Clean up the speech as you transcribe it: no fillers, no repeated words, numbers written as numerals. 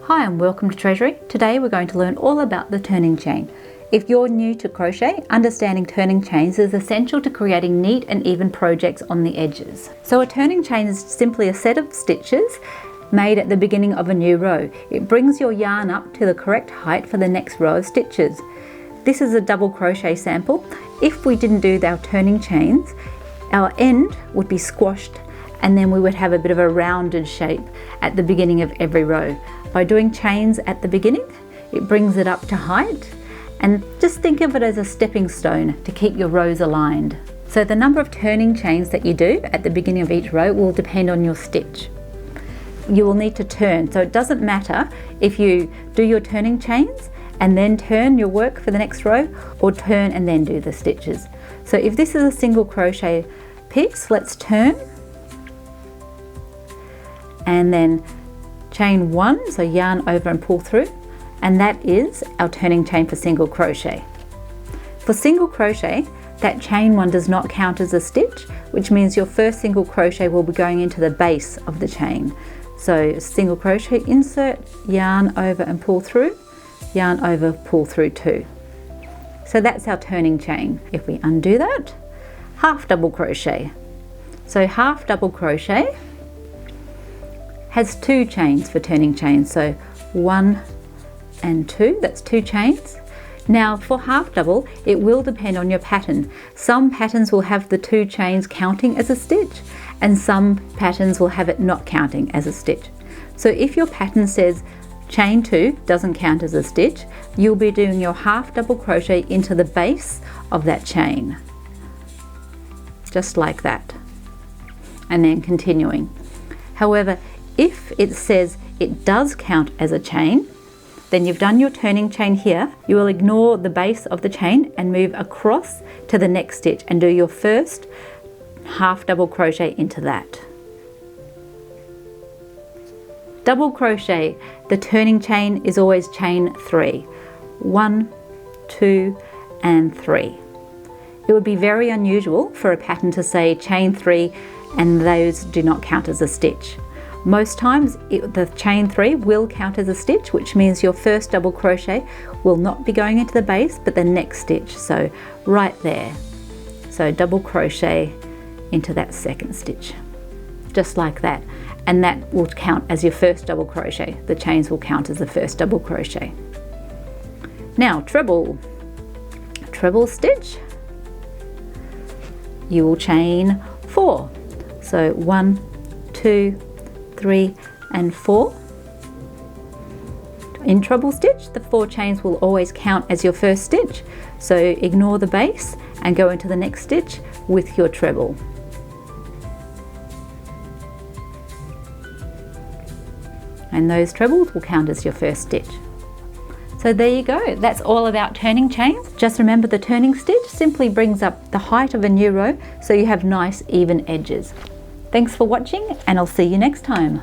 Hi and welcome to Treasurie. Today we're going to learn all about the turning chain. If you're new to crochet, understanding turning chains is essential to creating neat and even projects on the edges. So a turning chain is simply a set of stitches made at the beginning of a new row. It brings your yarn up to the correct height for the next row of stitches. This is a double crochet sample. If we didn't do our turning chains, our end would be squashed and then we would have a bit of a rounded shape at the beginning of every row. By doing chains at the beginning, it brings it up to height, and just think of it as a stepping stone to keep your rows aligned. So the number of turning chains that you do at the beginning of each row will depend on your stitch. You will need to turn, so it doesn't matter if you do your turning chains and then turn your work for the next row, or turn and then do the stitches. So if this is a single crochet piece, let's turn and then chain one, so yarn over and pull through, and that is our turning chain for single crochet. For single crochet, that chain one does not count as a stitch, which means your first single crochet will be going into the base of the chain. So single crochet, insert, yarn over and pull through, yarn over, pull through two. So that's our turning chain. If we undo that, half double crochet. So half double crochet has two chains for turning chains, so one and two, that's two chains. Now for half double, it will depend on your pattern. Some patterns will have the two chains counting as a stitch, and some patterns will have it not counting as a stitch. So if your pattern says chain two doesn't count as a stitch, you'll be doing your half double crochet into the base of that chain, just like that, and then continuing. However, if it says it does count as a chain, then you've done your turning chain here. You will ignore the base of the chain and move across to the next stitch and do your first half double crochet into that. Double crochet, the turning chain is always chain three. 1, 2, and 3. It would be very unusual for a pattern to say chain 3 and those do not count as a stitch. Most times the chain 3 will count as a stitch, which means your first double crochet will not be going into the base but the next stitch, so right there. So double crochet into that second stitch, just like that, and that will count as your first double crochet. The chains will count as the first double crochet. Now treble stitch, you will chain 4, so 1, 2, 3 and 4. In treble stitch, the 4 chains will always count as your first stitch, so ignore the base and go into the next stitch with your treble. And those trebles will count as your first stitch. So there you go, that's all about turning chains. Just remember, the turning stitch simply brings up the height of a new row so you have nice even edges. Thanks for watching, and I'll see you next time.